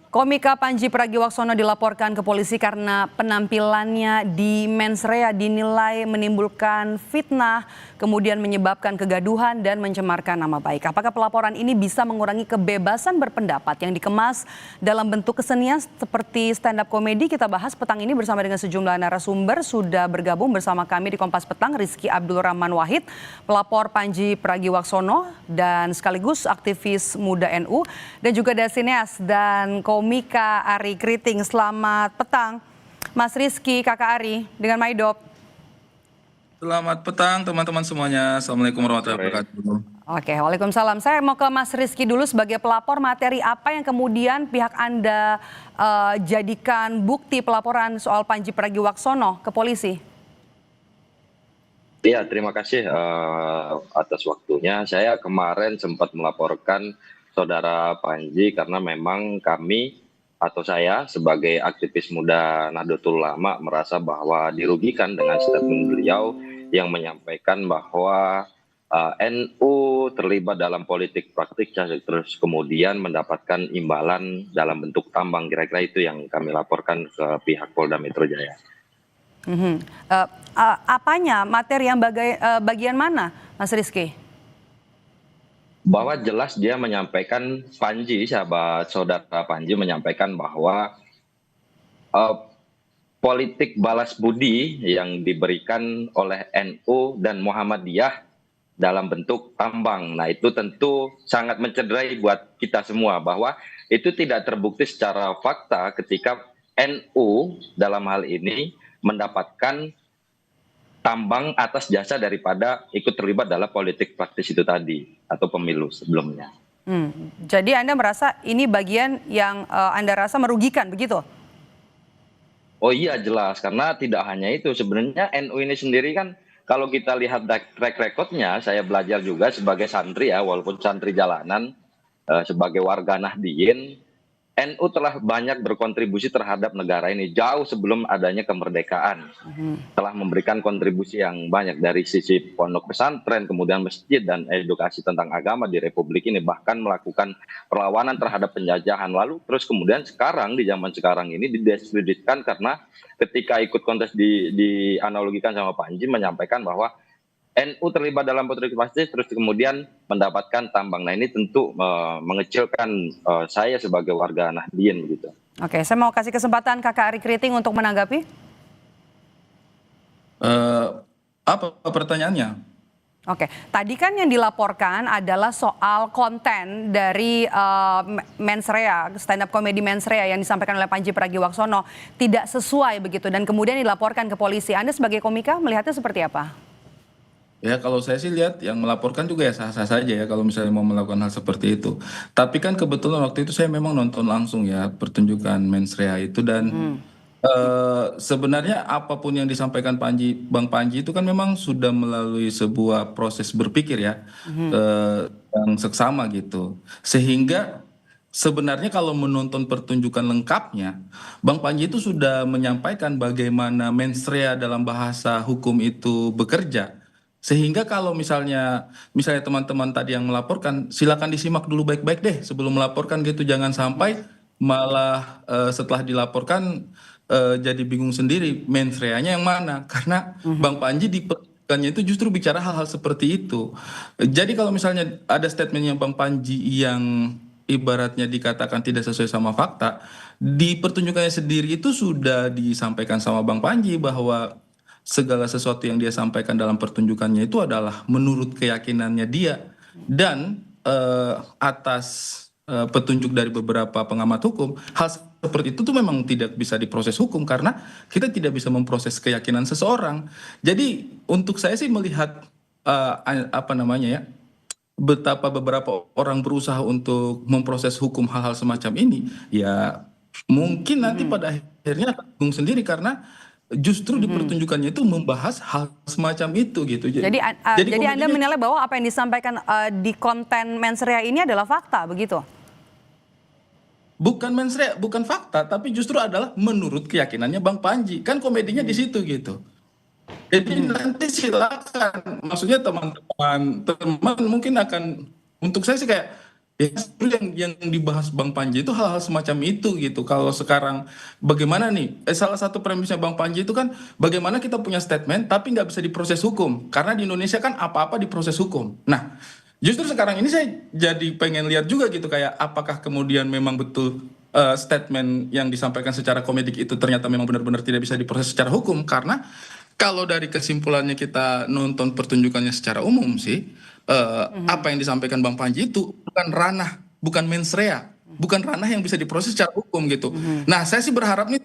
Komika Pandji Pragiwaksono dilaporkan ke polisi karena penampilannya di mensrea dinilai menimbulkan fitnah, kemudian menyebabkan kegaduhan dan mencemarkan nama baik. Apakah pelaporan ini bisa mengurangi kebebasan berpendapat yang dikemas dalam bentuk kesenian seperti stand up komedi? Kita bahas petang ini bersama dengan sejumlah narasumber. Sudah bergabung bersama kami di Kompas Petang Rizky Abdul Rahman Wahid, pelapor Pandji Pragiwaksono dan sekaligus aktivis muda NU, dan juga ada sineas dan komika Ari Kriting. Selamat petang Mas Rizky, Kakak Ari dengan Maidop. Selamat petang teman-teman semuanya. Assalamualaikum warahmatullahi wabarakatuh. Oke, waalaikumsalam. Saya mau ke Mas Rizky dulu sebagai pelapor. Materi apa yang kemudian pihak Anda jadikan bukti pelaporan soal Pandji Pragiwaksono ke polisi? Iya, terima kasih atas waktunya. Saya kemarin sempat melaporkan saudara Pandji karena memang kami atau saya sebagai aktivis muda Nahdlatul Ulama merasa bahwa dirugikan dengan statement beliau yang menyampaikan bahwa NU terlibat dalam politik praktik terus kemudian mendapatkan imbalan dalam bentuk tambang. Kira-kira itu yang kami laporkan ke pihak Polda Metro Jaya. Apanya, materi yang bagian mana, Mas Rizky? Bahwa jelas dia menyampaikan, Pandji, saudara Pandji menyampaikan bahwa politik balas budi yang diberikan oleh NU dan Muhammadiyah dalam bentuk tambang. Nah, itu tentu sangat mencederai buat kita semua bahwa itu tidak terbukti secara fakta ketika NU dalam hal ini mendapatkan tambang atas jasa daripada ikut terlibat dalam politik praktis itu tadi atau pemilu sebelumnya. Jadi Anda merasa ini bagian yang Anda rasa merugikan begitu? Oh iya, jelas, karena tidak hanya itu, sebenarnya NU ini sendiri kan kalau kita lihat track recordnya, saya belajar juga sebagai santri ya, walaupun santri jalanan, sebagai warga Nahdien, NU telah banyak berkontribusi terhadap negara ini jauh sebelum adanya kemerdekaan. Telah memberikan kontribusi yang banyak dari sisi pondok pesantren, kemudian masjid dan edukasi tentang agama di Republik ini, bahkan melakukan perlawanan terhadap penjajahan. Lalu terus kemudian sekarang di zaman sekarang ini didiskreditkan karena ketika ikut kontes dianalogikan sama Pandji menyampaikan bahwa NU terlibat dalam politik praktis terus kemudian mendapatkan tambang. Nah, ini tentu mengecilkan saya sebagai warga Nahdien begitu. Oke, saya mau kasih kesempatan Kakak Ari Kriting untuk menanggapi. Apa pertanyaannya? Oke, tadi kan yang dilaporkan adalah soal konten dari mensrea, stand up comedy mensrea yang disampaikan oleh Pandji Pragiwaksono tidak sesuai begitu dan kemudian dilaporkan ke polisi. Anda sebagai komika melihatnya seperti apa? Ya, kalau saya sih lihat yang melaporkan juga ya sah-sah saja ya kalau misalnya mau melakukan hal seperti itu. Tapi kan kebetulan waktu itu saya memang nonton langsung ya pertunjukan mensrea itu dan sebenarnya apapun yang disampaikan Bang Pandji itu kan memang sudah melalui sebuah proses berpikir ya yang seksama gitu. Sehingga sebenarnya kalau menonton pertunjukan lengkapnya, Bang Pandji itu sudah menyampaikan bagaimana mensrea dalam bahasa hukum itu bekerja. Sehingga kalau misalnya teman-teman tadi yang melaporkan, silakan disimak dulu baik-baik deh sebelum melaporkan gitu. Jangan sampai malah setelah dilaporkan jadi bingung sendiri mensreanya yang mana. Karena Bang Pandji di pertunjukannya itu justru bicara hal-hal seperti itu. Jadi kalau misalnya ada statementnya Bang Pandji yang ibaratnya dikatakan tidak sesuai sama fakta, di pertunjukannya sendiri itu sudah disampaikan sama Bang Pandji bahwa segala sesuatu yang dia sampaikan dalam pertunjukannya itu adalah menurut keyakinannya dia dan atas petunjuk dari beberapa pengamat hukum, hal seperti itu tuh memang tidak bisa diproses hukum karena kita tidak bisa memproses keyakinan seseorang. Jadi untuk saya sih melihat apa namanya ya, betapa beberapa orang berusaha untuk memproses hukum hal-hal semacam ini, ya mungkin nanti pada akhirnya akan bingung sendiri karena justru di pertunjukannya itu membahas hal semacam itu gitu. Jadi Anda menilai bahwa apa yang disampaikan di konten mensrea ini adalah fakta begitu? Bukan mensrea, bukan fakta, tapi justru adalah menurut keyakinannya Bang Pandji. Kan komedinya di situ gitu. Jadi nanti silakan, maksudnya teman-teman mungkin akan, untuk saya sih kayak Ya, yang dibahas Bang Panji itu hal-hal semacam itu gitu. Kalau sekarang bagaimana nih? Salah satu premisnya Bang Panji itu kan bagaimana kita punya statement tapi nggak bisa diproses hukum. Karena di Indonesia kan apa-apa diproses hukum. Nah, justru sekarang ini saya jadi pengen lihat juga gitu kayak apakah kemudian memang betul statement yang disampaikan secara komedik itu ternyata memang benar-benar tidak bisa diproses secara hukum. Karena kalau dari kesimpulannya kita nonton pertunjukannya secara umum sih, apa yang disampaikan Bang Panji itu bukan ranah, bukan mens rea, bukan ranah yang bisa diproses secara hukum gitu. Nah, saya sih berharap nih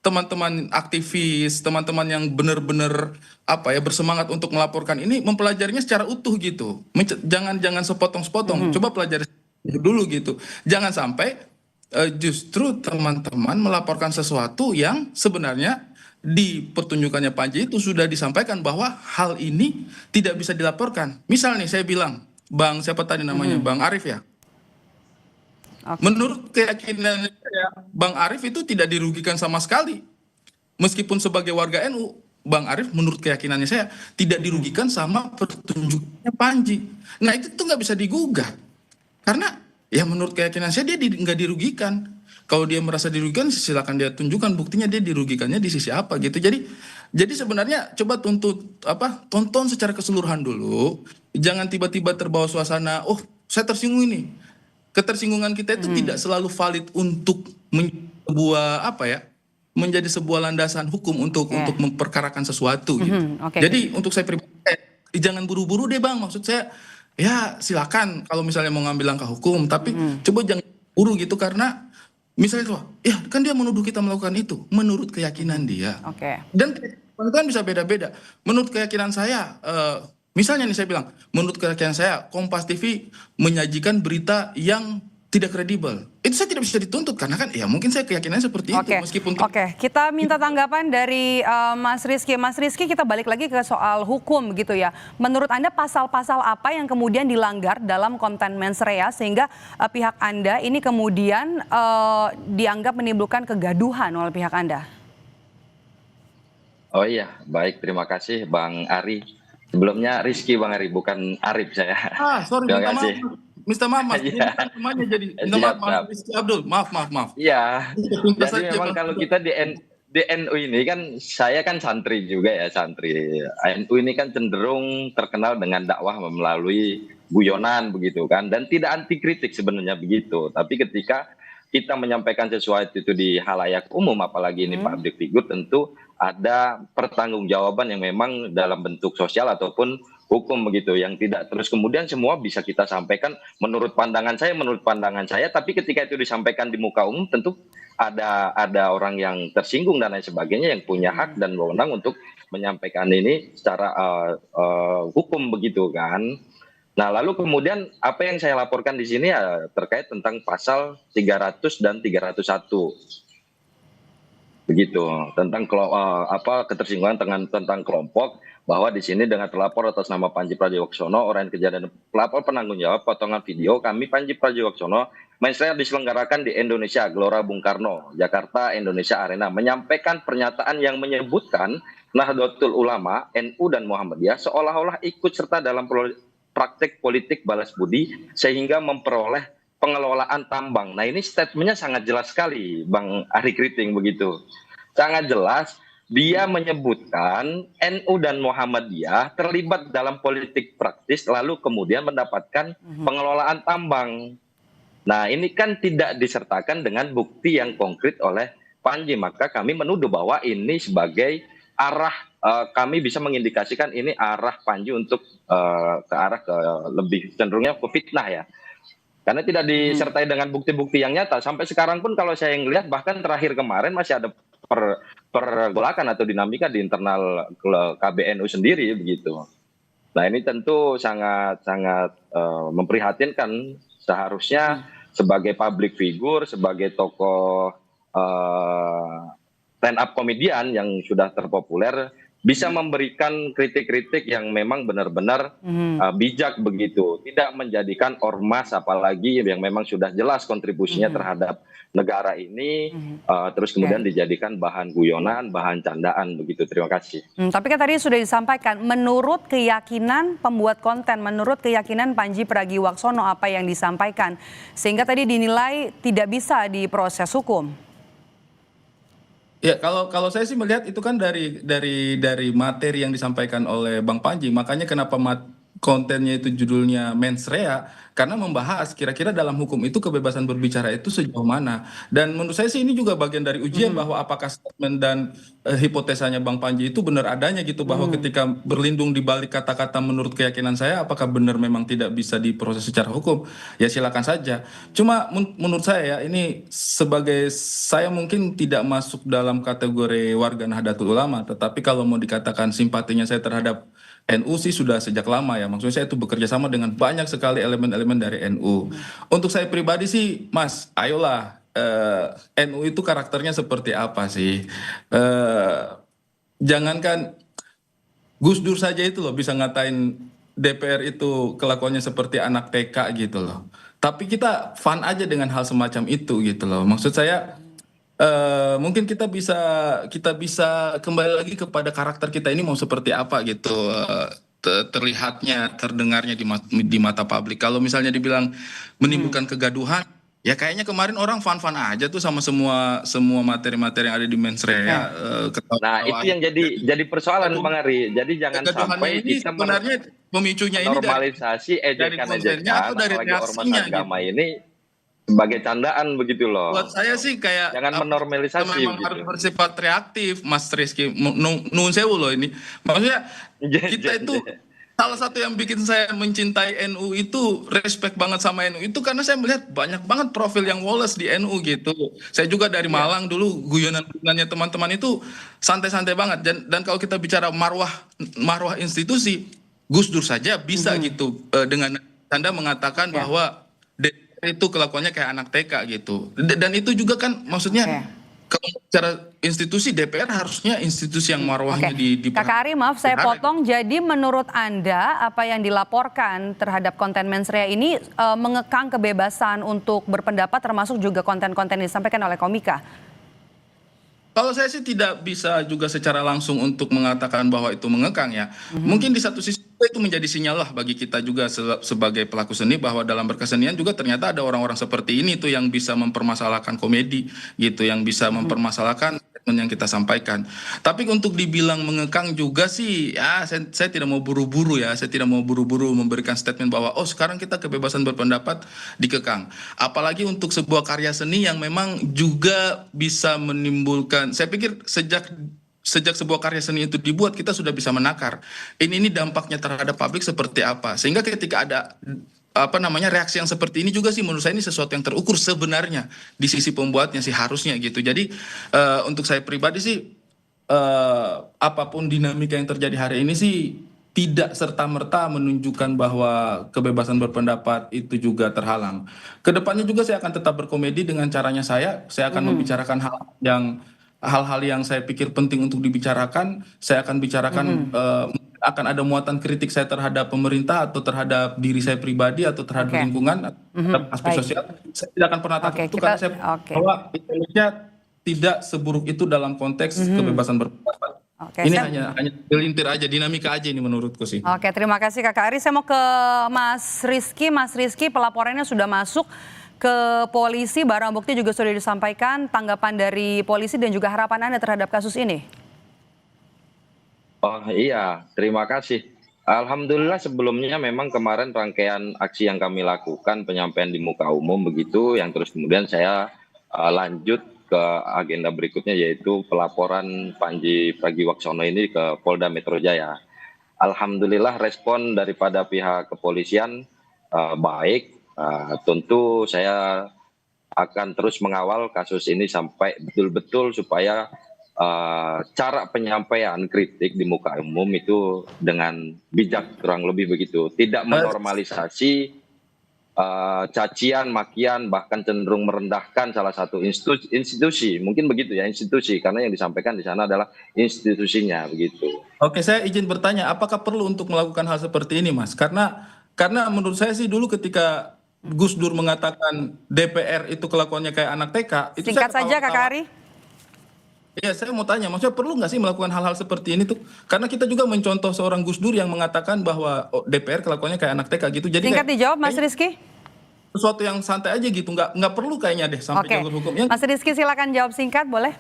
teman-teman aktivis, teman-teman yang benar-benar apa ya bersemangat untuk melaporkan ini mempelajarinya secara utuh gitu. Jangan sepotong-sepotong. Coba pelajari dulu gitu. Jangan sampai justru teman-teman melaporkan sesuatu yang sebenarnya di pertunjukannya Panji itu sudah disampaikan bahwa hal ini tidak bisa dilaporkan. Misal nih saya bilang, Bang siapa tadi namanya, Bang Arif ya. Oke. Menurut keyakinan saya, Bang Arif itu tidak dirugikan sama sekali. Meskipun sebagai warga NU, Bang Arif menurut keyakinannya saya tidak dirugikan sama pertunjukannya Panji. Nah itu tuh nggak bisa digugah. Karena ya menurut keyakinan saya dia nggak dirugikan. Kalau dia merasa dirugikan silakan dia tunjukkan buktinya dia dirugikannya di sisi apa gitu. Jadi sebenarnya coba tonton secara keseluruhan dulu. Jangan tiba-tiba terbawa suasana, oh saya tersinggung ini. Ketersinggungan kita itu tidak selalu valid untuk menjadi sebuah landasan hukum untuk memperkarakan sesuatu gitu. Oke. Jadi untuk saya pribadi jangan buru-buru deh Bang. Maksud saya ya silakan kalau misalnya mau ngambil langkah hukum, tapi coba jangan buru gitu karena misalnya tuh, ya kan dia menuduh kita melakukan itu menurut keyakinan dia. Oke. Dan keyakinan itu kan bisa beda-beda. Menurut keyakinan saya, misalnya nih saya bilang, menurut keyakinan saya Kompas TV menyajikan berita yang tidak kredibel. Itu saya tidak bisa dituntut karena kan ya mungkin saya keyakinannya seperti itu meskipun Oke, kita minta tanggapan dari Mas Rizky. Mas Rizky, kita balik lagi ke soal hukum gitu ya. Menurut Anda pasal-pasal apa yang kemudian dilanggar dalam konten mens rea sehingga pihak Anda ini kemudian dianggap menimbulkan kegaduhan oleh pihak Anda? Oh iya, baik, terima kasih Bang Ari. Sebelumnya Rizky Bang Ari, bukan Arif saya. sorry, Terima kasih. Minta maaf Mas, ini Iya. kan namanya jadi Siap, siap. Rizky Abdul, maaf. Iya, Tuntas jadi saja, memang Bang. kalau kita di NU ini kan, saya kan santri juga ya, santri. NU ini kan cenderung terkenal dengan dakwah melalui guyonan begitu kan, dan tidak anti kritik sebenarnya begitu. Tapi ketika kita menyampaikan sesuatu itu di halayak umum, apalagi ini public figure, tentu ada pertanggungjawaban yang memang dalam bentuk sosial ataupun hukum begitu, yang tidak terus kemudian semua bisa kita sampaikan menurut pandangan saya, tapi ketika itu disampaikan di muka umum tentu ada orang yang tersinggung dan lain sebagainya yang punya hak dan wewenang untuk menyampaikan ini secara hukum begitu kan. Nah, lalu kemudian apa yang saya laporkan di sini ya terkait tentang pasal 300 dan 301. Begitu, tentang ketersinggungan tentang kelompok, bahwa di sini dengan terlapor atas nama Panji Pragiwaksono, orang kejadian pelapor penanggung jawab potongan video kami Panji Pragiwaksono, mens rea diselenggarakan di Indonesia, Gelora Bung Karno, Jakarta, Indonesia Arena, menyampaikan pernyataan yang menyebutkan Nahdlatul Ulama, NU dan Muhammadiyah seolah-olah ikut serta dalam praktek politik balas budi sehingga memperoleh pengelolaan tambang. Nah ini statementnya sangat jelas sekali Bang Ari Kriting begitu. Sangat jelas dia menyebutkan NU dan Muhammadiyah terlibat dalam politik praktis lalu kemudian mendapatkan pengelolaan tambang. Nah ini kan tidak disertakan dengan bukti yang konkret oleh Panji. Maka kami menuduh bahwa ini sebagai arah, kami bisa mengindikasikan ini arah Panji untuk ke arah lebih cenderungnya ke fitnah ya. Karena tidak disertai dengan bukti-bukti yang nyata. Sampai sekarang pun kalau saya ngelihat bahkan terakhir kemarin masih ada pergolakan atau dinamika di internal KBNU sendiri begitu. Nah ini tentu sangat memprihatinkan. Seharusnya sebagai public figure, sebagai tokoh stand up komedian yang sudah terpopuler, bisa memberikan kritik-kritik yang memang benar-benar bijak begitu, tidak menjadikan ormas apalagi yang memang sudah jelas kontribusinya terhadap negara ini, terus kemudian dijadikan bahan guyonan, bahan candaan begitu. Terima kasih. Tapi kan tadi sudah disampaikan, menurut keyakinan pembuat konten, menurut keyakinan Panji Pragiwaksono apa yang disampaikan, sehingga tadi dinilai tidak bisa diproses hukum. Ya, kalau saya sih melihat itu kan dari materi yang disampaikan oleh Bang Panji, makanya kenapa kontennya itu judulnya Mens Rea, karena membahas kira-kira dalam hukum itu kebebasan berbicara itu sejauh mana. Dan menurut saya sih ini juga bagian dari ujian bahwa apakah statement dan hipotesanya Bang Panji itu benar adanya gitu, bahwa ketika berlindung di balik kata-kata menurut keyakinan saya, apakah benar memang tidak bisa diproses secara hukum? Ya silakan saja. Cuma menurut saya ya, ini sebagai saya mungkin tidak masuk dalam kategori warga Nahdlatul Ulama, tetapi kalau mau dikatakan simpatinya saya terhadap NU sih sudah sejak lama ya. Maksudnya saya itu bekerja sama dengan banyak sekali elemen-elemen dari NU. Untuk saya pribadi sih, Mas, ayolah, NU itu karakternya seperti apa sih? Jangankan Gus Dur saja itu loh bisa ngatain DPR itu kelakuannya seperti anak TK gitu loh. Tapi kita fun aja dengan hal semacam itu gitu loh. Maksud saya mungkin kita bisa kembali lagi kepada karakter kita ini mau seperti apa gitu, terlihatnya, terdengarnya di mata publik. Kalau misalnya dibilang menimbulkan kegaduhan, ya kayaknya kemarin orang fun-fun aja tuh sama semua materi-materi yang ada di Mensreya. Nah, itu yang jadi persoalan Bang Ari. Jadi jangan Kegaduhannya sampai ini kita sebenarnya pemicunya ini normalisasi dari kontennya atau dari apalagi ormas reaksinya agama gitu. ini sebagai candaan begitu loh. Buat saya sih kayak Jangan menormalisasi memang gitu. harus bersifat reaktif, Mas Rizky. Nun sewu loh ini. Maksudnya kita itu salah satu yang bikin saya mencintai NU itu, respect banget sama NU itu karena saya melihat banyak banget profil yang woles di NU gitu. Saya juga dari Malang dulu, guyonan-guyonannya teman-teman itu santai-santai banget. Dan kalau kita bicara marwah institusi, Gus Dur saja bisa gitu dengan tanda mengatakan bahwa DPR itu kelakuannya kayak anak TK gitu. Dan itu juga kan maksudnya kalau bicara institusi DPR harusnya institusi yang marwahnya Kakak Ari, maaf saya potong. Jadi menurut Anda apa yang dilaporkan terhadap konten Mensreya ini mengekang kebebasan untuk berpendapat termasuk juga konten-konten yang disampaikan oleh Komika? Kalau saya sih tidak bisa juga secara langsung untuk mengatakan bahwa itu mengekang ya. Mungkin di satu sisi itu menjadi sinyal lah bagi kita juga sebagai pelaku seni bahwa dalam berkesenian juga ternyata ada orang-orang seperti ini tuh yang bisa mempermasalahkan komedi gitu, yang bisa mempermasalahkan statement yang kita sampaikan. Tapi untuk dibilang mengekang juga sih ya saya tidak mau buru-buru ya, saya tidak mau buru-buru memberikan statement bahwa oh sekarang kita kebebasan berpendapat dikekang. Apalagi untuk sebuah karya seni yang memang juga bisa menimbulkan, saya pikir sejak sebuah karya seni itu dibuat kita sudah bisa menakar ini dampaknya terhadap publik seperti apa, sehingga ketika ada reaksi yang seperti ini juga sih menurut saya ini sesuatu yang terukur sebenarnya di sisi pembuatnya sih harusnya gitu. Jadi untuk saya pribadi sih apapun dinamika yang terjadi hari ini sih tidak serta-merta menunjukkan bahwa kebebasan berpendapat itu juga terhalang. Kedepannya juga saya akan tetap berkomedi dengan caranya saya akan membicarakan hal-hal yang saya pikir penting untuk dibicarakan. Saya akan bicarakan akan ada muatan kritik saya terhadap pemerintah atau terhadap diri saya pribadi atau terhadap lingkungan atau terhadap aspek sosial. Saya tidak akan pernah takut itu karena saya bahwa Indonesia tidak seburuk itu dalam konteks kebebasan berpendapat. Ini hanya gelintir aja, dinamika aja ini menurutku sih. Oke, terima kasih Kakak Ari. Saya mau ke Mas Rizky. Mas Rizky, pelaporannya sudah masuk ke polisi, barang bukti juga sudah disampaikan. Tanggapan dari polisi dan juga harapan Anda terhadap kasus ini? Oh iya, terima kasih. Alhamdulillah sebelumnya memang kemarin rangkaian aksi yang kami lakukan penyampaian di muka umum begitu, yang terus kemudian saya lanjut ke agenda berikutnya yaitu pelaporan Panji Pragiwaksono ini ke Polda Metro Jaya. Alhamdulillah respon daripada pihak kepolisian baik. Tentu saya akan terus mengawal kasus ini sampai betul-betul supaya cara penyampaian kritik di muka umum itu dengan bijak kurang lebih begitu, tidak menormalisasi cacian, makian, bahkan cenderung merendahkan salah satu institusi, mungkin begitu ya, institusi, karena yang disampaikan di sana adalah institusinya begitu. Oke, saya izin bertanya, apakah perlu untuk melakukan hal seperti ini, Mas? Karena menurut saya sih dulu ketika Gus Dur mengatakan DPR itu kelakuannya kayak anak TK, itu saya Singkat saja Kakak ketawa-ketawa. Ari. Iya, saya mau tanya, maksudnya perlu nggak sih melakukan hal-hal seperti ini tuh? Karena kita juga mencontoh seorang Gus Dur yang mengatakan bahwa DPR kelakuannya kayak anak TK gitu. Jadi Singkat kayak dijawab Mas kayaknya Rizky. sesuatu yang santai aja gitu, nggak perlu kayaknya deh sampai Oke, jalur hukum. Yang Mas Rizky silakan jawab singkat boleh.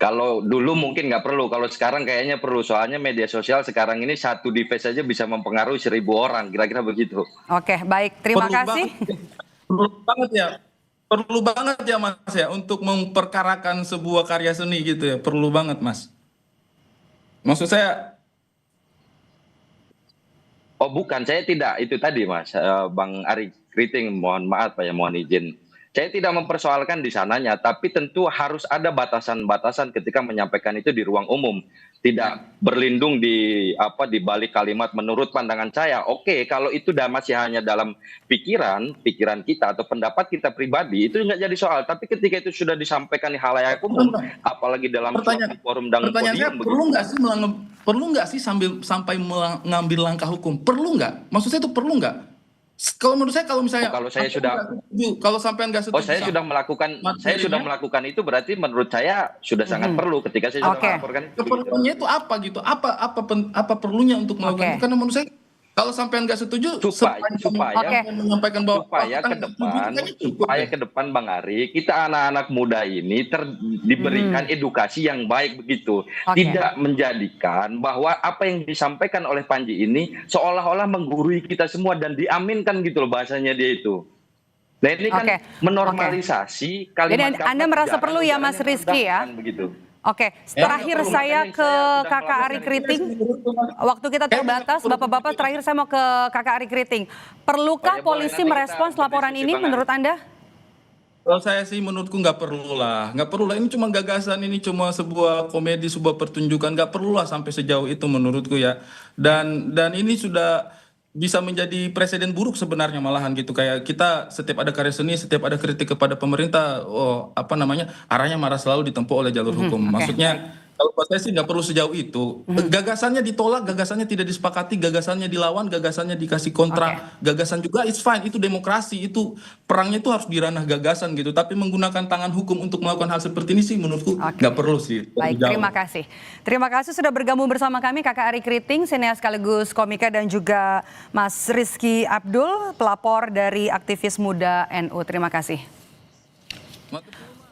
Kalau dulu mungkin nggak perlu, kalau sekarang kayaknya perlu. Soalnya media sosial sekarang ini satu device saja bisa mempengaruhi 1.000 orang, kira-kira begitu. Oke, baik. Terima perlu kasih. perlu banget ya Mas ya untuk memperkarakan sebuah karya seni gitu ya, perlu banget Mas. Maksud saya, Oh bukan, saya tidak itu tadi Mas, Bang Ari Kriting, mohon maaf Pak ya, mohon izin. Saya tidak mempersoalkan di sananya, tapi tentu harus ada batasan-batasan ketika menyampaikan itu di ruang umum. Tidak berlindung di balik kalimat menurut pandangan saya. Oke, kalau itu masih hanya dalam pikiran kita atau pendapat kita pribadi, itu nggak jadi soal. Tapi ketika itu sudah disampaikan di halayak umum, apalagi dalam suatu forum dan pertanyaan saya, podium, perlu nggak sih sampai mengambil langkah hukum? Perlu nggak? Maksud saya itu perlu nggak? Kalau menurut saya, kalau misalnya kalau saya sudah kalau sampai nggak setuju, saya sudah melakukan itu, berarti menurut saya sudah sangat perlu ketika saya sudah Oke. melaporkan itu. keperluannya itu apa gitu? Apa perlunya untuk melakukan itu? Karena menurut saya kalau sampai nggak setuju, Supaya menyampaikan bahwa supaya ke depan Bang Ari, kita anak-anak muda ini diberikan edukasi yang baik begitu. Tidak menjadikan bahwa apa yang disampaikan oleh Panji ini seolah-olah menggurui kita semua dan diaminkan gitu loh bahasanya dia itu. Nah ini kan menormalisasi kalimat. Jadi Anda merasa perlu ya Mas Rizky ya? Begitu. Oke, terakhir saya ke Kakak Ari Kriting. Waktu kita terbatas, Bapak-Bapak, terakhir saya mau ke Kakak Ari Kriting. Perlukah polisi merespons laporan ini menurut Anda? Kalau saya sih menurutku nggak perlu lah. Ini cuma gagasan, ini cuma sebuah komedi, sebuah pertunjukan, nggak perlu lah sampai sejauh itu menurutku ya. Dan ini sudah bisa menjadi presiden buruk sebenarnya malahan gitu, kayak kita setiap ada karya seni, setiap ada kritik kepada pemerintah, arahnya marah selalu ditempuh oleh jalur hukum. Maksudnya kalau buat saya sih nggak perlu sejauh itu. Gagasannya ditolak, gagasannya tidak disepakati, gagasannya dilawan, gagasannya dikasih kontra, gagasan juga it's fine, itu demokrasi, itu perangnya itu harus di ranah gagasan gitu. Tapi menggunakan tangan hukum untuk melakukan hal seperti ini sih menurutku nggak perlu sih. Baik, terima kasih. Terima kasih sudah bergabung bersama kami Kakak Ari Kriting, sineas sekaligus komika, dan juga Mas Rizky Abdul, pelapor dari aktivis muda NU. Terima kasih.